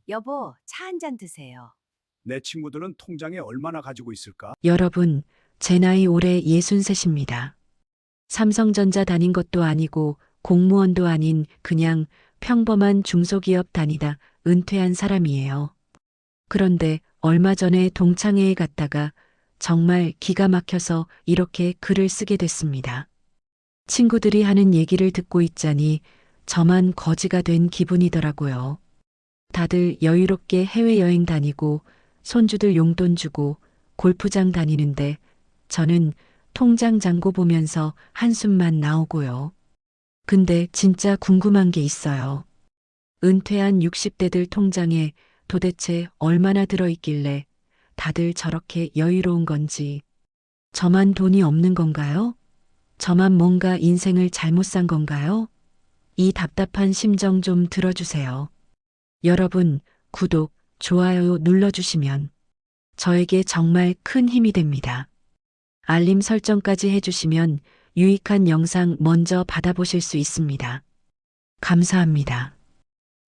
여보, 차 한 잔 드세요. 내 친구들은 통장에 얼마나 가지고 있을까? 여러분, 제 나이 올해 63입니다. 삼성전자 다닌 것도 아니고 공무원도 아닌 그냥 평범한 중소기업 다니다 은퇴한 사람이에요. 그런데 얼마 전에 동창회에 갔다가 정말 기가 막혀서 이렇게 글을 쓰게 됐습니다. 친구들이 하는 얘기를 듣고 있자니 저만 거지가 된 기분이더라고요. 다들 여유롭게 해외여행 다니고 손주들 용돈 주고 골프장 다니는데 저는 통장 잔고 보면서 한숨만 나오고요. 근데 진짜 궁금한 게 있어요. 은퇴한 60대들 통장에 도대체 얼마나 들어있길래 다들 저렇게 여유로운 건지. 저만 돈이 없는 건가요? 저만 뭔가 인생을 잘못 산 건가요? 이 답답한 심정 좀 들어주세요. 여러분, 구독, 좋아요 눌러주시면 저에게 정말 큰 힘이 됩니다. 알림 설정까지 해주시면 유익한 영상 먼저 받아보실 수 있습니다. 감사합니다.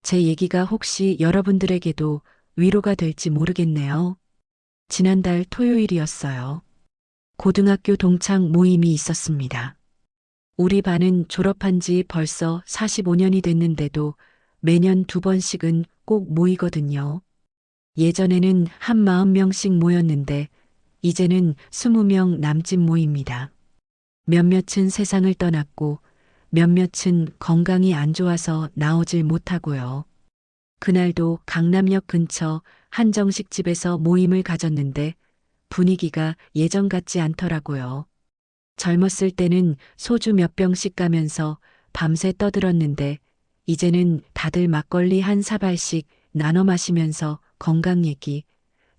제 얘기가 혹시 여러분들에게도 위로가 될지 모르겠네요. 지난달 토요일이었어요. 고등학교 동창 모임이 있었습니다. 우리 반은 졸업한 지 벌써 45년이 됐는데도 매년 2번씩은 꼭 모이거든요. 예전에는 한 40명씩 모였는데 이제는 20명 남짓 모입니다. 몇몇은 세상을 떠났고 몇몇은 건강이 안 좋아서 나오질 못하고요. 그날도 강남역 근처 한정식 집에서 모임을 가졌는데 분위기가 예전 같지 않더라고요. 젊었을 때는 소주 몇 병씩 가면서 밤새 떠들었는데 이제는 다들 막걸리 한 사발씩 나눠 마시면서 건강 얘기,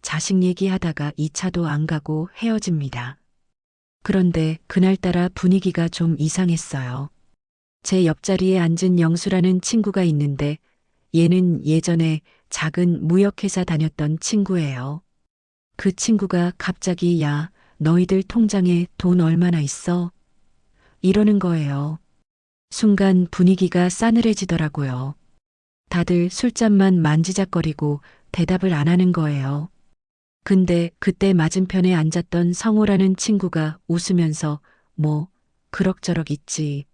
자식 얘기하다가 2차도 안 가고 헤어집니다. 그런데 그날따라 분위기가 좀 이상했어요. 제 옆자리에 앉은 영수라는 친구가 있는데 얘는 예전에 작은 무역회사 다녔던 친구예요. 그 친구가 갑자기 야, 너희들 통장에 돈 얼마나 있어? 이러는 거예요. 순간 분위기가 싸늘해지더라고요. 다들 술잔만 만지작거리고 대답을 안 하는 거예요. 근데 그때 맞은편에 앉았던 성호라는 친구가 웃으면서 뭐 그럭저럭 있지.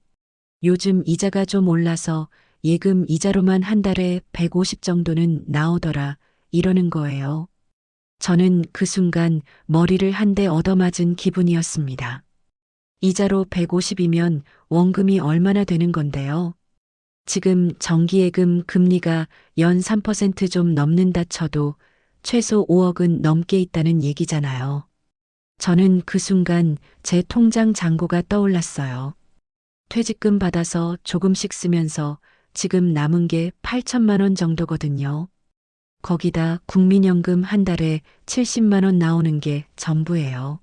요즘 이자가 좀 올라서 예금 이자로만 한 달에 150 정도는 나오더라. 이러는 거예요. 저는 그 순간 머리를 한 대 얻어맞은 기분이었습니다. 이자로 150이면 원금이 얼마나 되는 건데요? 지금 정기예금 금리가 연 3% 좀 넘는다 쳐도 최소 5억은 넘게 있다는 얘기잖아요. 저는 그 순간 제 통장 잔고가 떠올랐어요. 퇴직금 받아서 조금씩 쓰면서 지금 남은 게 8천만 원 정도거든요. 거기다 국민연금 한 달에 70만 원 나오는 게 전부예요.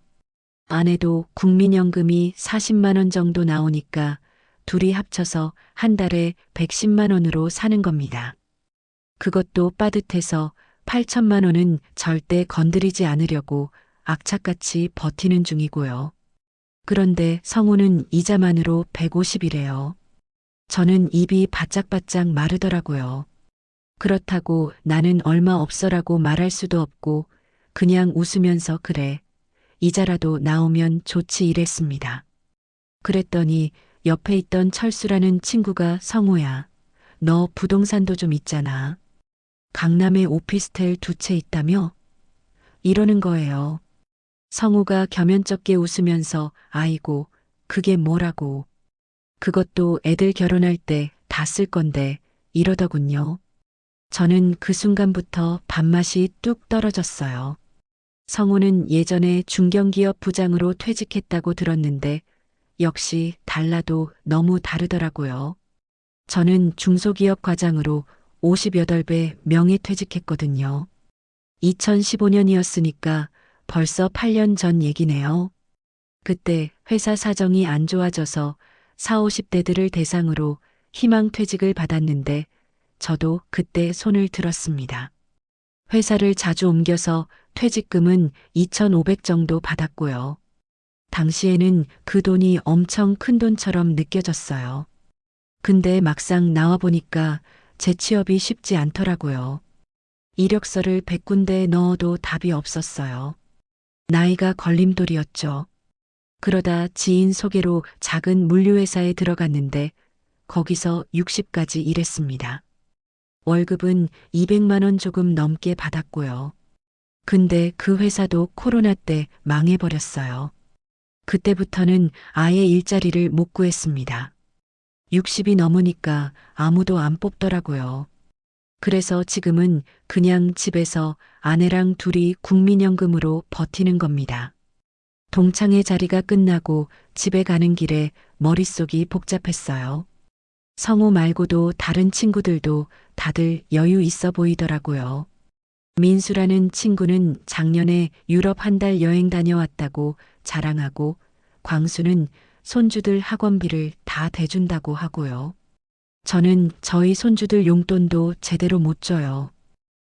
아내도 국민연금이 40만 원 정도 나오니까 둘이 합쳐서 한 달에 110만 원으로 사는 겁니다. 그것도 빠듯해서 8천만 원은 절대 건드리지 않으려고 악착같이 버티는 중이고요. 그런데 성우는 이자만으로 150이래요. 저는 입이 바짝바짝 마르더라고요. 그렇다고 나는 얼마 없어라고 말할 수도 없고 그냥 웃으면서 그래. 이자라도 나오면 좋지 이랬습니다. 그랬더니 옆에 있던 철수라는 친구가 성우야, 너 부동산도 좀 있잖아. 강남에 오피스텔 2채 있다며? 이러는 거예요. 성우가 겸연쩍게 웃으면서 아이고, 그게 뭐라고. 그것도 애들 결혼할 때 다 쓸 건데 이러더군요. 저는 그 순간부터 밥맛이 뚝 떨어졌어요. 성우는 예전에 중견기업 부장으로 퇴직했다고 들었는데 역시 달라도 너무 다르더라고요. 저는 중소기업 과장으로 58배 명예퇴직했거든요. 2015년이었으니까 벌써 8년 전 얘기네요. 그때 회사 사정이 안 좋아져서 40, 50대들을 대상으로 희망퇴직을 받았는데 저도 그때 손을 들었습니다. 회사를 자주 옮겨서 퇴직금은 2,500 정도 받았고요. 당시에는 그 돈이 엄청 큰 돈처럼 느껴졌어요. 근데 막상 나와보니까 재취업이 쉽지 않더라고요. 이력서를 100군데 넣어도 답이 없었어요. 나이가 걸림돌이었죠. 그러다 지인 소개로 작은 물류회사에 들어갔는데 거기서 60까지 일했습니다. 월급은 200만 원 조금 넘게 받았고요. 근데 그 회사도 코로나 때 망해버렸어요. 그때부터는 아예 일자리를 못 구했습니다. 60이 넘으니까 아무도 안 뽑더라고요. 그래서 지금은 그냥 집에서 아내랑 둘이 국민연금으로 버티는 겁니다. 동창회 자리가 끝나고 집에 가는 길에 머릿속이 복잡했어요. 성우 말고도 다른 친구들도 다들 여유 있어 보이더라고요. 민수라는 친구는 작년에 유럽 한 달 여행 다녀왔다고 자랑하고, 광수는 손주들 학원비를 다 대준다고 하고요. 저는 저희 손주들 용돈도 제대로 못 줘요.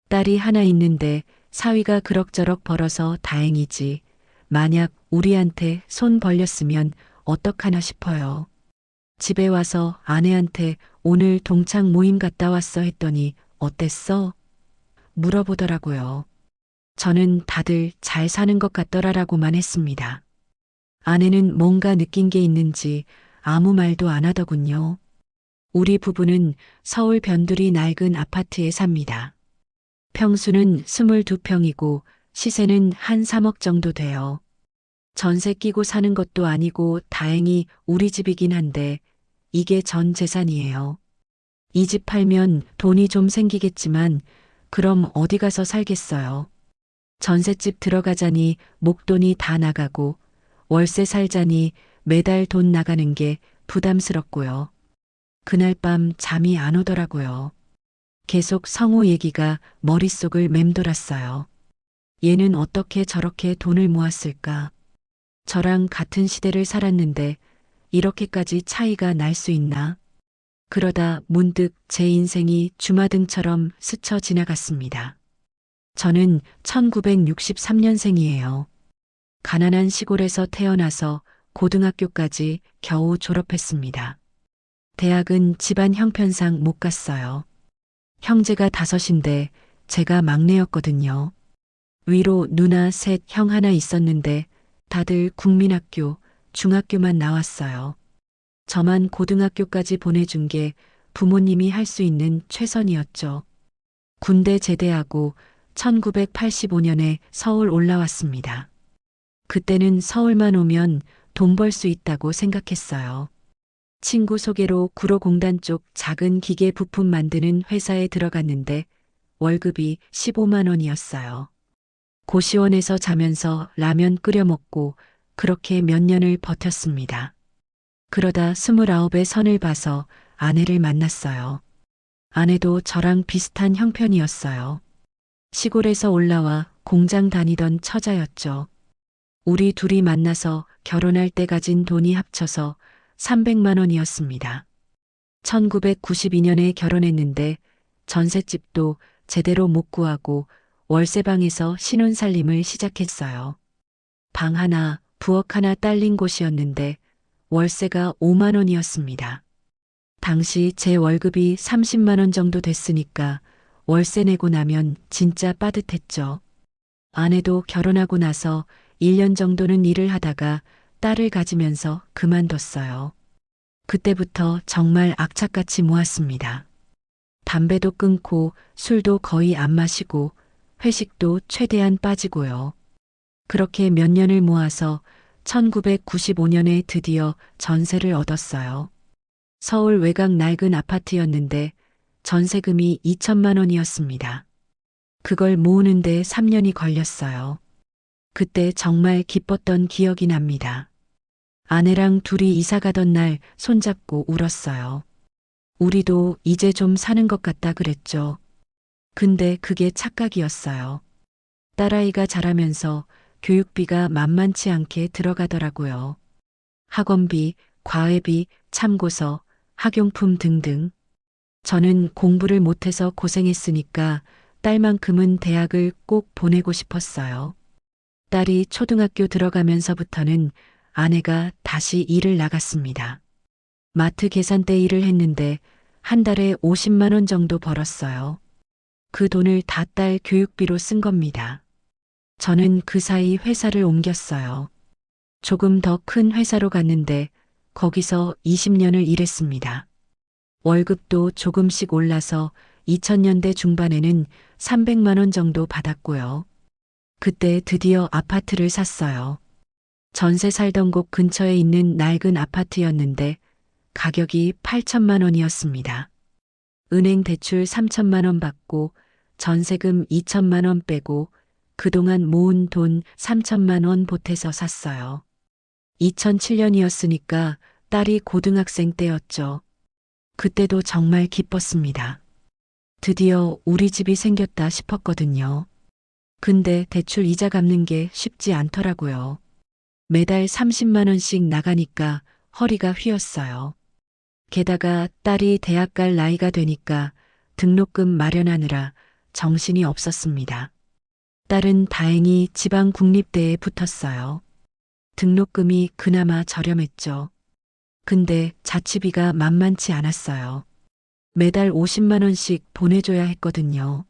딸이 하나 있는데 사위가 그럭저럭 벌어서 다행이지. 만약 우리한테 손 벌렸으면 어떡하나 싶어요. 집에 와서 아내한테 오늘 동창 모임 갔다 왔어 했더니 어땠어? 물어보더라고요. 저는 다들 잘 사는 것 같더라라고만 했습니다. 아내는 뭔가 느낀 게 있는지 아무 말도 안 하더군요. 우리 부부는 서울 변두리 낡은 아파트에 삽니다. 평수는 22평이고 시세는 한 3억 정도 돼요. 전세 끼고 사는 것도 아니고 다행히 우리 집이긴 한데 이게 전 재산이에요. 이 집 팔면 돈이 좀 생기겠지만 그럼 어디 가서 살겠어요. 전셋집 들어가자니 목돈이 다 나가고 월세 살자니 매달 돈 나가는 게 부담스럽고요. 그날 밤 잠이 안 오더라고요. 계속 성우 얘기가 머릿속을 맴돌았어요. 얘는 어떻게 저렇게 돈을 모았을까? 저랑 같은 시대를 살았는데 이렇게까지 차이가 날 수 있나? 그러다 문득 제 인생이 주마등처럼 스쳐 지나갔습니다. 저는 1963년생이에요. 가난한 시골에서 태어나서 고등학교까지 겨우 졸업했습니다. 대학은 집안 형편상 못 갔어요. 형제가 5인데 제가 막내였거든요. 위로 누나 셋, 형 하나 있었는데 다들 국민학교, 중학교만 나왔어요. 저만 고등학교까지 보내준 게 부모님이 할 수 있는 최선이었죠. 군대 제대하고 1985년에 서울 올라왔습니다. 그때는 서울만 오면 돈 벌 수 있다고 생각했어요. 친구 소개로 구로공단 쪽 작은 기계 부품 만드는 회사에 들어갔는데 월급이 15만 원이었어요. 고시원에서 자면서 라면 끓여 먹고 그렇게 몇 년을 버텼습니다. 그러다 29에 선을 봐서 아내를 만났어요. 아내도 저랑 비슷한 형편이었어요. 시골에서 올라와 공장 다니던 처자였죠. 우리 둘이 만나서 결혼할 때 가진 돈이 합쳐서 300만 원이었습니다. 1992년에 결혼했는데 전셋집도 제대로 못 구하고 월세방에서 신혼살림을 시작했어요. 방 하나, 부엌 하나 딸린 곳이었는데 월세가 5만 원이었습니다. 당시 제 월급이 30만 원 정도 됐으니까 월세 내고 나면 진짜 빠듯했죠. 아내도 결혼하고 나서 1년 정도는 일을 하다가 딸을 가지면서 그만뒀어요. 그때부터 정말 악착같이 모았습니다. 담배도 끊고 술도 거의 안 마시고 회식도 최대한 빠지고요. 그렇게 몇 년을 모아서 1995년에 드디어 전세를 얻었어요. 서울 외곽 낡은 아파트였는데 전세금이 2천만 원이었습니다. 그걸 모으는데 3년이 걸렸어요. 그때 정말 기뻤던 기억이 납니다. 아내랑 둘이 이사 가던 날 손잡고 울었어요. 우리도 이제 좀 사는 것 같다 그랬죠. 근데 그게 착각이었어요. 딸아이가 자라면서 교육비가 만만치 않게 들어가더라고요. 학원비, 과외비, 참고서, 학용품 등등. 저는 공부를 못해서 고생했으니까 딸만큼은 대학을 꼭 보내고 싶었어요. 딸이 초등학교 들어가면서부터는 아내가 다시 일을 나갔습니다. 마트 계산대 일을 했는데 한 달에 50만 원 정도 벌었어요. 그 돈을 다 딸 교육비로 쓴 겁니다. 저는 그 사이 회사를 옮겼어요. 조금 더 큰 회사로 갔는데 거기서 20년을 일했습니다. 월급도 조금씩 올라서 2000년대 중반에는 300만 원 정도 받았고요. 그때 드디어 아파트를 샀어요. 전세 살던 곳 근처에 있는 낡은 아파트였는데 가격이 8천만 원이었습니다. 은행 대출 3천만 원 받고 전세금 2천만 원 빼고 그동안 모은 돈 3천만 원 보태서 샀어요. 2007년이었으니까 딸이 고등학생 때였죠. 그때도 정말 기뻤습니다. 드디어 우리 집이 생겼다 싶었거든요. 근데 대출 이자 갚는 게 쉽지 않더라고요. 매달 30만 원씩 나가니까 허리가 휘었어요. 게다가 딸이 대학 갈 나이가 되니까 등록금 마련하느라 정신이 없었습니다. 딸은 다행히 지방 국립대에 붙었어요. 등록금이 그나마 저렴했죠. 근데 자취비가 만만치 않았어요. 매달 50만 원씩 보내줘야 했거든요.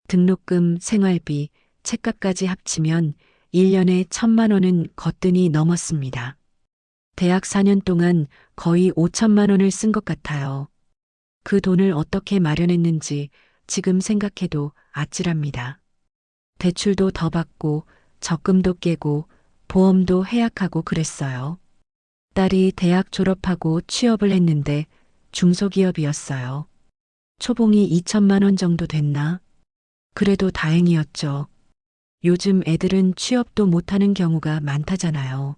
등록금, 생활비, 책값까지 합치면 1년에 1,000만 원은 거뜬히 넘었습니다. 대학 4년 동안 거의 5천만 원을 쓴 것 같아요. 그 돈을 어떻게 마련했는지 지금 생각해도 아찔합니다. 대출도 더 받고 적금도 깨고 보험도 해약하고 그랬어요. 딸이 대학 졸업하고 취업을 했는데 중소기업이었어요. 초봉이 2천만 원 정도 됐나? 그래도 다행이었죠. 요즘 애들은 취업도 못하는 경우가 많다잖아요.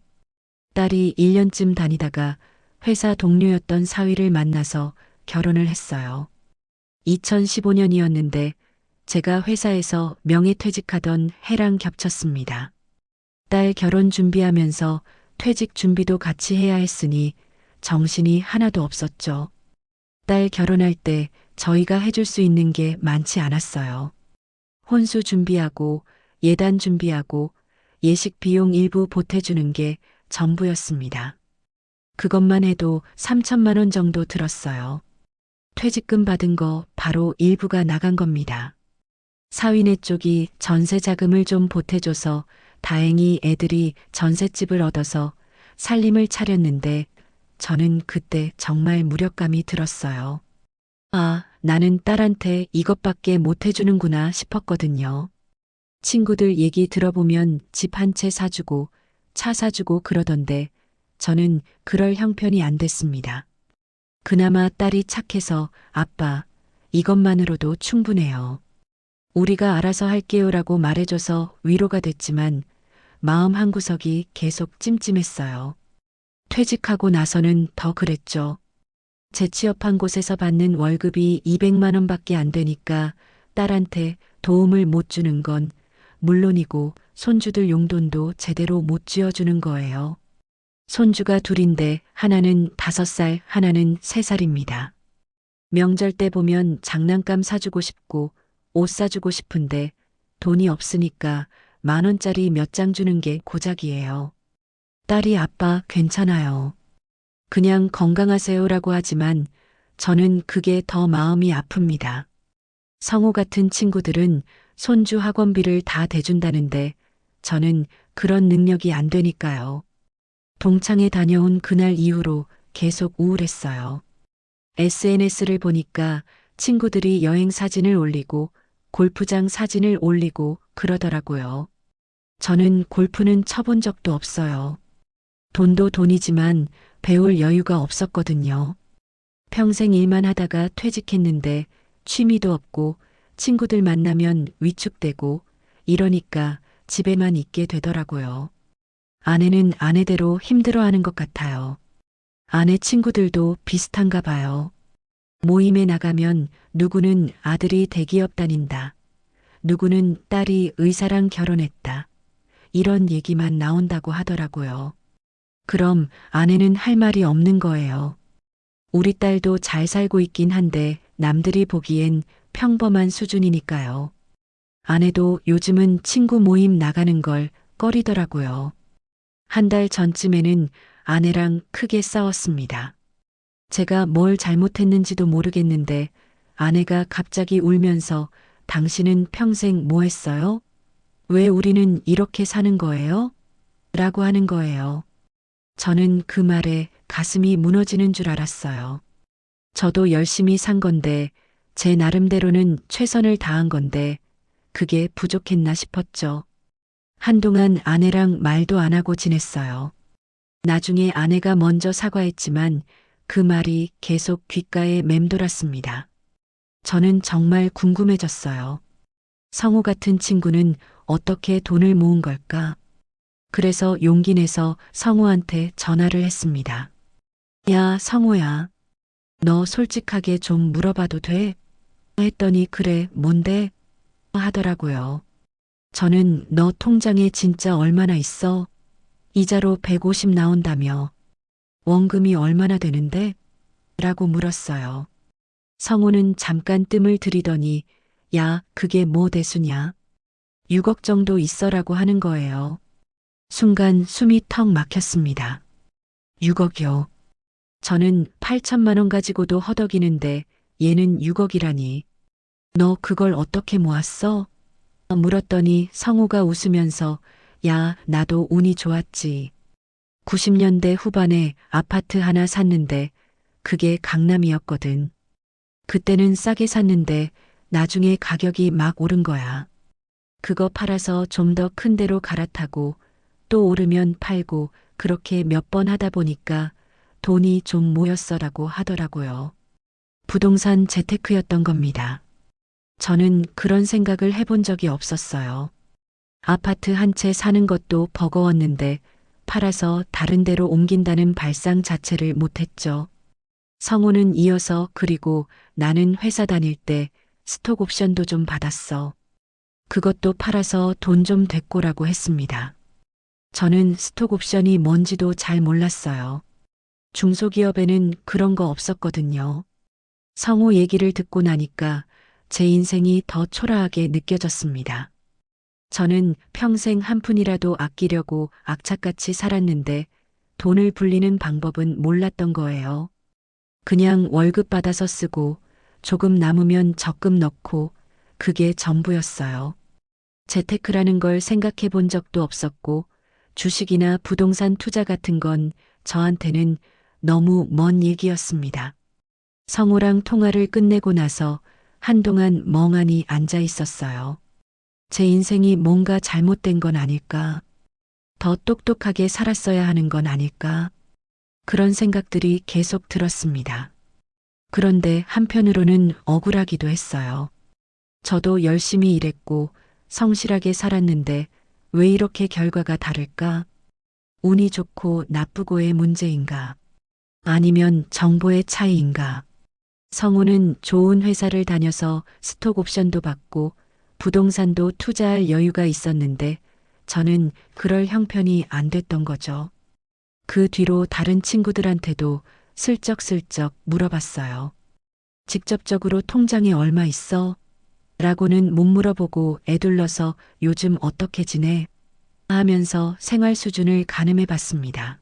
딸이 1년쯤 다니다가 회사 동료였던 사위를 만나서 결혼을 했어요. 2015년이었는데 제가 회사에서 명예퇴직하던 해랑 겹쳤습니다. 딸 결혼 준비하면서 퇴직 준비도 같이 해야 했으니 정신이 하나도 없었죠. 딸 결혼할 때 저희가 해줄 수 있는 게 많지 않았어요. 혼수 준비하고 예단 준비하고 예식 비용 일부 보태주는 게 전부였습니다. 그것만 해도 3천만 원 정도 들었어요. 퇴직금 받은 거 바로 일부가 나간 겁니다. 사위네 쪽이 전세 자금을 좀 보태줘서 다행히 애들이 전셋집을 얻어서 살림을 차렸는데 저는 그때 정말 무력감이 들었어요. 아, 나는 딸한테 이것밖에 못 해주는구나 싶었거든요. 친구들 얘기 들어보면 집 한 채 사주고 차 사주고 그러던데 저는 그럴 형편이 안 됐습니다. 그나마 딸이 착해서 아빠, 이것만으로도 충분해요. 우리가 알아서 할게요라고 말해줘서 위로가 됐지만 마음 한구석이 계속 찜찜했어요. 퇴직하고 나서는 더 그랬죠. 재취업한 곳에서 받는 월급이 200만 원밖에 안 되니까 딸한테 도움을 못 주는 건 물론이고 손주들 용돈도 제대로 못 쥐어주는 거예요. 손주가 둘인데 하나는 5살, 하나는 3살입니다. 명절 때 보면 장난감 사주고 싶고 옷 사주고 싶은데 돈이 없으니까 10,000원짜리 몇 장 주는 게 고작이에요. 딸이 아빠 괜찮아요. 그냥 건강하세요라고 하지만 저는 그게 더 마음이 아픕니다. 성우 같은 친구들은 손주 학원비를 다 대준다는데 저는 그런 능력이 안 되니까요. 동창회 다녀온 그날 이후로 계속 우울했어요. SNS를 보니까 친구들이 여행 사진을 올리고 골프장 사진을 올리고 그러더라고요. 저는 골프는 쳐본 적도 없어요. 돈도 돈이지만 배울 여유가 없었거든요. 평생 일만 하다가 퇴직했는데 취미도 없고 친구들 만나면 위축되고 이러니까 집에만 있게 되더라고요. 아내는 아내대로 힘들어하는 것 같아요. 아내 친구들도 비슷한가 봐요. 모임에 나가면 누구는 아들이 대기업 다닌다. 누구는 딸이 의사랑 결혼했다. 이런 얘기만 나온다고 하더라고요. 그럼 아내는 할 말이 없는 거예요. 우리 딸도 잘 살고 있긴 한데 남들이 보기엔 평범한 수준이니까요. 아내도 요즘은 친구 모임 나가는 걸 꺼리더라고요. 한 달 전쯤에는 아내랑 크게 싸웠습니다. 제가 뭘 잘못했는지도 모르겠는데 아내가 갑자기 울면서 당신은 평생 뭐 했어요? 왜 우리는 이렇게 사는 거예요? 라고 하는 거예요. 저는 그 말에 가슴이 무너지는 줄 알았어요. 저도 열심히 산 건데, 제 나름대로는 최선을 다한 건데, 그게 부족했나 싶었죠. 한동안 아내랑 말도 안 하고 지냈어요. 나중에 아내가 먼저 사과했지만 그 말이 계속 귓가에 맴돌았습니다. 저는 정말 궁금해졌어요. 성우 같은 친구는 어떻게 돈을 모은 걸까? 그래서 용기 내서 성우한테 전화를 했습니다. 야, 성우야. 너 솔직하게 좀 물어봐도 돼? 했더니 그래, 뭔데? 하더라고요. 저는 너 통장에 진짜 얼마나 있어? 이자로 150 나온다며. 원금이 얼마나 되는데? 라고 물었어요. 성우는 잠깐 뜸을 들이더니 야, 그게 뭐 대수냐? 6억 정도 있어라고 하는 거예요. 순간 숨이 턱 막혔습니다. 6억이요. 저는 8천만 원 가지고도 허덕이는데 얘는 6억이라니. 너 그걸 어떻게 모았어? 물었더니 성우가 웃으면서 야, 나도 운이 좋았지. 90년대 후반에 아파트 하나 샀는데 그게 강남이었거든. 그때는 싸게 샀는데 나중에 가격이 막 오른 거야. 그거 팔아서 좀 더 큰 데로 갈아타고 또 오르면 팔고 그렇게 몇 번 하다 보니까 돈이 좀 모였어라고 하더라고요. 부동산 재테크였던 겁니다. 저는 그런 생각을 해본 적이 없었어요. 아파트 한 채 사는 것도 버거웠는데 팔아서 다른 데로 옮긴다는 발상 자체를 못했죠. 성우는 이어서 그리고 나는 회사 다닐 때 스톡 옵션도 좀 받았어. 그것도 팔아서 돈 좀 됐고라고 했습니다. 저는 스톡 옵션이 뭔지도 잘 몰랐어요. 중소기업에는 그런 거 없었거든요. 성우 얘기를 듣고 나니까 제 인생이 더 초라하게 느껴졌습니다. 저는 평생 한 푼이라도 아끼려고 악착같이 살았는데 돈을 불리는 방법은 몰랐던 거예요. 그냥 월급 받아서 쓰고 조금 남으면 적금 넣고 그게 전부였어요. 재테크라는 걸 생각해 본 적도 없었고 주식이나 부동산 투자 같은 건 저한테는 너무 먼 얘기였습니다. 성우랑 통화를 끝내고 나서 한동안 멍하니 앉아 있었어요. 제 인생이 뭔가 잘못된 건 아닐까? 더 똑똑하게 살았어야 하는 건 아닐까? 그런 생각들이 계속 들었습니다. 그런데 한편으로는 억울하기도 했어요. 저도 열심히 일했고 성실하게 살았는데 왜 이렇게 결과가 다를까? 운이 좋고 나쁘고의 문제인가? 아니면 정보의 차이인가? 성우는 좋은 회사를 다녀서 스톡 옵션도 받고 부동산도 투자할 여유가 있었는데 저는 그럴 형편이 안 됐던 거죠. 그 뒤로 다른 친구들한테도 슬쩍슬쩍 물어봤어요. 직접적으로 통장에 얼마 있어? 라고는 못 물어보고 애둘러서 요즘 어떻게 지내? 하면서 생활 수준을 가늠해 봤습니다.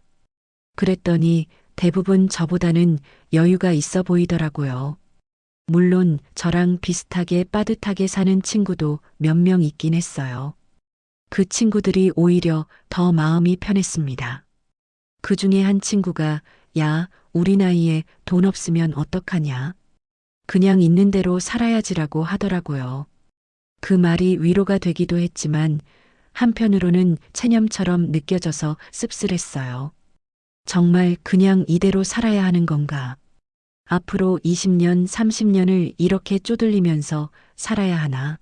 그랬더니 대부분 저보다는 여유가 있어 보이더라고요. 물론 저랑 비슷하게 빠듯하게 사는 친구도 몇 명 있긴 했어요. 그 친구들이 오히려 더 마음이 편했습니다. 그 중에 한 친구가 야, 우리 나이에 돈 없으면 어떡하냐? 그냥 있는 대로 살아야지라고 하더라고요. 그 말이 위로가 되기도 했지만 한편으로는 체념처럼 느껴져서 씁쓸했어요. 정말 그냥 이대로 살아야 하는 건가? 앞으로 20년, 30년을 이렇게 쪼들리면서 살아야 하나?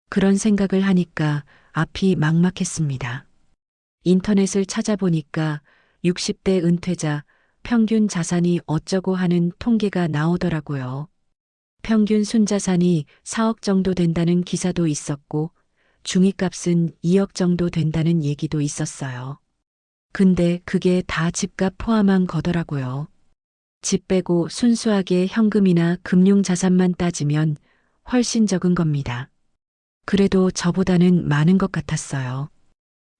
그런 생각을 하니까 앞이 막막했습니다. 인터넷을 찾아보니까 60대 은퇴자 평균 자산이 어쩌고 하는 통계가 나오더라고요. 평균 순자산이 4억 정도 된다는 기사도 있었고 중위값은 2억 정도 된다는 얘기도 있었어요. 근데 그게 다 집값 포함한 거더라고요. 집 빼고 순수하게 현금이나 금융자산만 따지면 훨씬 적은 겁니다. 그래도 저보다는 많은 것 같았어요.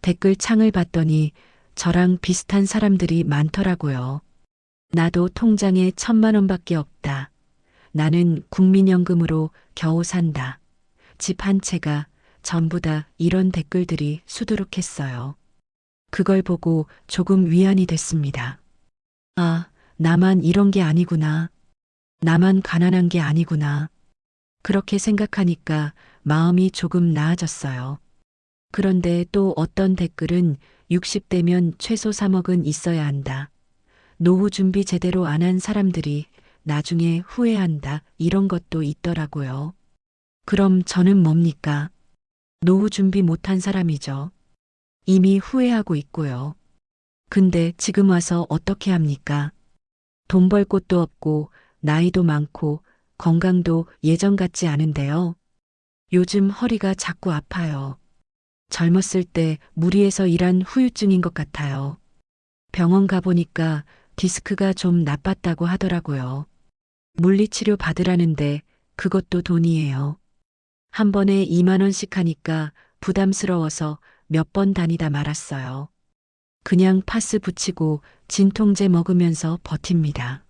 댓글 창을 봤더니 저랑 비슷한 사람들이 많더라고요. 나도 통장에 1,000만 원밖에 없다. 나는 국민연금으로 겨우 산다. 집 한 채가 전부 다 이런 댓글들이 수두룩했어요. 그걸 보고 조금 위안이 됐습니다. 아, 나만 이런 게 아니구나. 나만 가난한 게 아니구나. 그렇게 생각하니까 마음이 조금 나아졌어요. 그런데 또 어떤 댓글은 60대면 최소 3억은 있어야 한다. 노후 준비 제대로 안 한 사람들이 나중에 후회한다. 이런 것도 있더라고요. 그럼 저는 뭡니까? 노후 준비 못한 사람이죠. 이미 후회하고 있고요. 근데 지금 와서 어떻게 합니까? 돈 벌 곳도 없고 나이도 많고 건강도 예전 같지 않은데요. 요즘 허리가 자꾸 아파요. 젊었을 때 무리해서 일한 후유증인 것 같아요. 병원 가보니까 디스크가 좀 나빴다고 하더라고요. 물리치료 받으라는데 그것도 돈이에요. 한 번에 2만 원씩 하니까 부담스러워서 몇 번 다니다 말았어요. 그냥 파스 붙이고 진통제 먹으면서 버팁니다.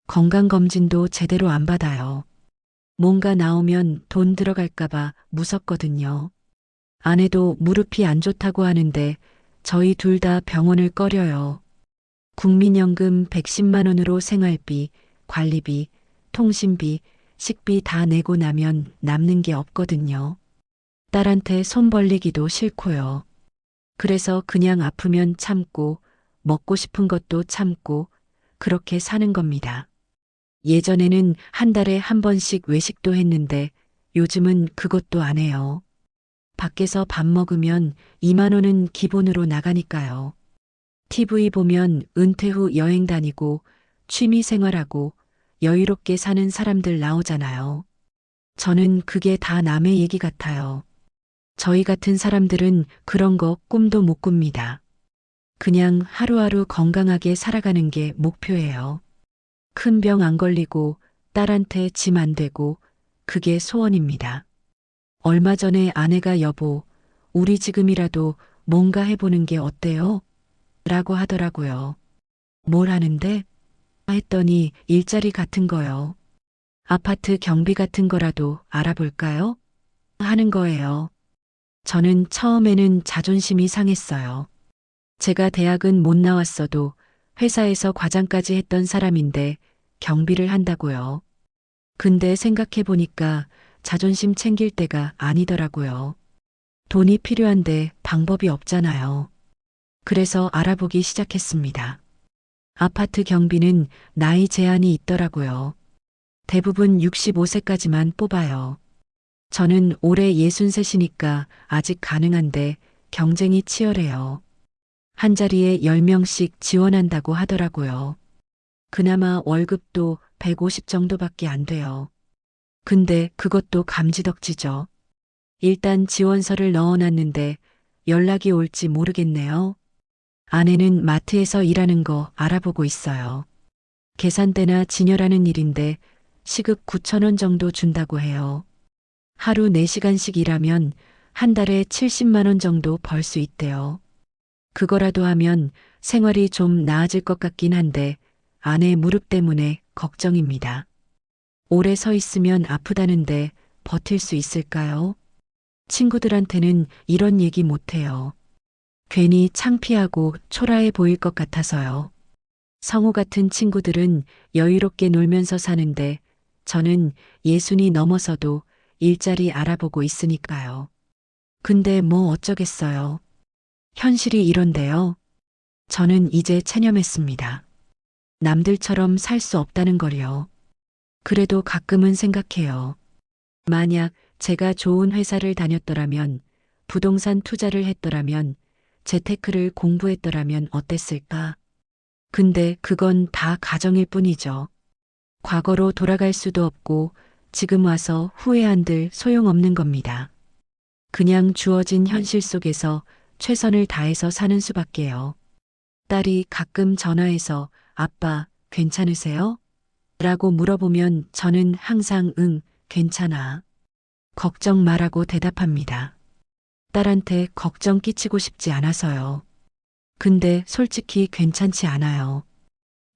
건강검진도 제대로 안 받아요. 뭔가 나오면 돈 들어갈까봐 무섭거든요. 아내도 무릎이 안 좋다고 하는데 저희 둘 다 병원을 꺼려요. 국민연금 110만 원으로 생활비, 관리비, 통신비, 식비 다 내고 나면 남는 게 없거든요. 딸한테 손 벌리기도 싫고요. 그래서 그냥 아프면 참고 먹고 싶은 것도 참고 그렇게 사는 겁니다. 예전에는 한 달에 한 번씩 외식도 했는데 요즘은 그것도 안 해요. 밖에서 밥 먹으면 2만 원은 기본으로 나가니까요. TV 보면 은퇴 후 여행 다니고 취미 생활하고 여유롭게 사는 사람들 나오잖아요. 저는 그게 다 남의 얘기 같아요. 저희 같은 사람들은 그런 거 꿈도 못 꿉니다. 그냥 하루하루 건강하게 살아가는 게 목표예요. 큰 병 안 걸리고 딸한테 짐 안 되고 그게 소원입니다. 얼마 전에 아내가 여보, 우리 지금이라도 뭔가 해보는 게 어때요? 라고 하더라고요. 뭘 하는데? 했더니 일자리 같은 거요. 아파트 경비 같은 거라도 알아볼까요? 하는 거예요. 저는 처음에는 자존심이 상했어요. 제가 대학은 못 나왔어도 회사에서 과장까지 했던 사람인데 경비를 한다고요. 근데 생각해 보니까 자존심 챙길 때가 아니더라고요. 돈이 필요한데 방법이 없잖아요. 그래서 알아보기 시작했습니다. 아파트 경비는 나이 제한이 있더라고요. 대부분 65세까지만 뽑아요. 저는 올해 63이니까 아직 가능한데 경쟁이 치열해요. 한 자리에 10명씩 지원한다고 하더라고요. 그나마 월급도 150 정도밖에 안 돼요. 근데 그것도 감지덕지죠. 일단 지원서를 넣어놨는데 연락이 올지 모르겠네요. 아내는 마트에서 일하는 거 알아보고 있어요. 계산대나 진열하는 일인데 시급 9천 원 정도 준다고 해요. 하루 4시간씩 일하면 한 달에 70만 원 정도 벌 수 있대요. 그거라도 하면 생활이 좀 나아질 것 같긴 한데 아내 무릎 때문에 걱정입니다. 오래 서 있으면 아프다는데 버틸 수 있을까요? 친구들한테는 이런 얘기 못해요. 괜히 창피하고 초라해 보일 것 같아서요. 성우 같은 친구들은 여유롭게 놀면서 사는데 저는 60이 넘어서도 일자리 알아보고 있으니까요. 근데 뭐 어쩌겠어요. 현실이 이런데요. 저는 이제 체념했습니다. 남들처럼 살 수 없다는 걸요. 그래도 가끔은 생각해요. 만약 제가 좋은 회사를 다녔더라면, 부동산 투자를 했더라면, 재테크를 공부했더라면 어땠을까? 근데 그건 다 가정일 뿐이죠. 과거로 돌아갈 수도 없고 지금 와서 후회한들 소용없는 겁니다. 그냥 주어진 현실 속에서 최선을 다해서 사는 수밖에요. 딸이 가끔 전화해서 아빠 괜찮으세요? 라고 물어보면 저는 항상 응, 괜찮아. 걱정 말라고 대답합니다. 딸한테 걱정 끼치고 싶지 않아서요. 근데 솔직히 괜찮지 않아요.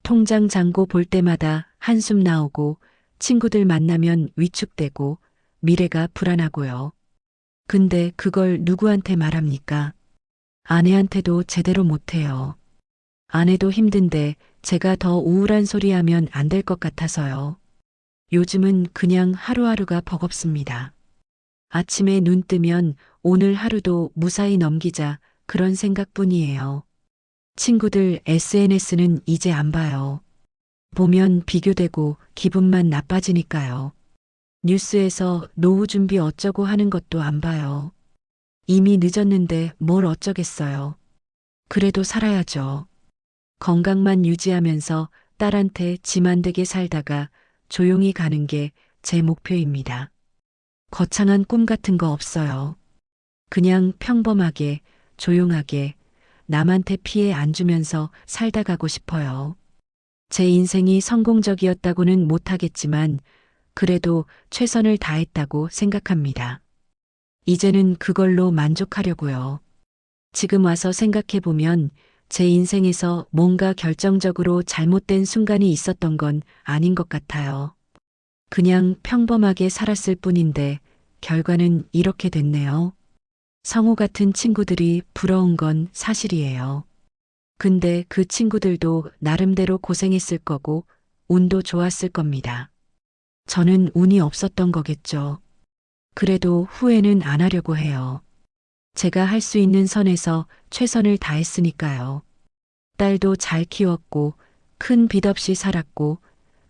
통장 잔고 볼 때마다 한숨 나오고 친구들 만나면 위축되고 미래가 불안하고요. 근데 그걸 누구한테 말합니까? 아내한테도 제대로 못해요. 아내도 힘든데 제가 더 우울한 소리 하면 안 될 것 같아서요. 요즘은 그냥 하루하루가 버겁습니다. 아침에 눈 뜨면 오늘 하루도 무사히 넘기자 그런 생각뿐이에요. 친구들 SNS는 이제 안 봐요. 보면 비교되고 기분만 나빠지니까요. 뉴스에서 노후 준비 어쩌고 하는 것도 안 봐요. 이미 늦었는데 뭘 어쩌겠어요. 그래도 살아야죠. 건강만 유지하면서 딸한테 짐 안 되게 살다가 조용히 가는 게 제 목표입니다. 거창한 꿈 같은 거 없어요. 그냥 평범하게, 조용하게, 남한테 피해 안 주면서 살다 가고 싶어요. 제 인생이 성공적이었다고는 못하겠지만, 그래도 최선을 다했다고 생각합니다. 이제는 그걸로 만족하려고요. 지금 와서 생각해보면 제 인생에서 뭔가 결정적으로 잘못된 순간이 있었던 건 아닌 것 같아요. 그냥 평범하게 살았을 뿐인데 결과는 이렇게 됐네요. 성우 같은 친구들이 부러운 건 사실이에요. 근데 그 친구들도 나름대로 고생했을 거고 운도 좋았을 겁니다. 저는 운이 없었던 거겠죠. 그래도 후회는 안 하려고 해요. 제가 할 수 있는 선에서 최선을 다했으니까요. 딸도 잘 키웠고 큰 빚 없이 살았고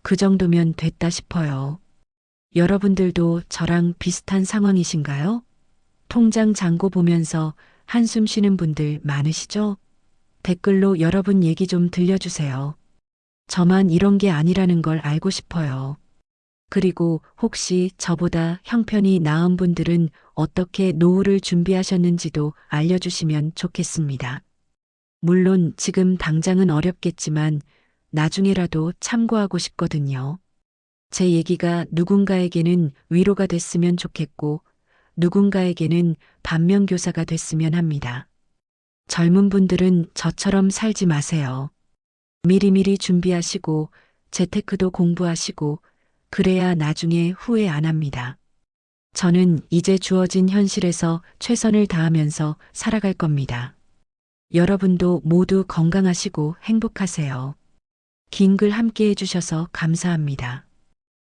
그 정도면 됐다 싶어요. 여러분들도 저랑 비슷한 상황이신가요? 통장 잔고 보면서 한숨 쉬는 분들 많으시죠? 댓글로 여러분 얘기 좀 들려주세요. 저만 이런 게 아니라는 걸 알고 싶어요. 그리고 혹시 저보다 형편이 나은 분들은 어떻게 노후를 준비하셨는지도 알려주시면 좋겠습니다. 물론 지금 당장은 어렵겠지만 나중에라도 참고하고 싶거든요. 제 얘기가 누군가에게는 위로가 됐으면 좋겠고 누군가에게는 반면교사가 됐으면 합니다. 젊은 분들은 저처럼 살지 마세요. 미리미리 준비하시고 재테크도 공부하시고 그래야 나중에 후회 안 합니다. 저는 이제 주어진 현실에서 최선을 다하면서 살아갈 겁니다. 여러분도 모두 건강하시고 행복하세요. 긴 글 함께 해주셔서 감사합니다.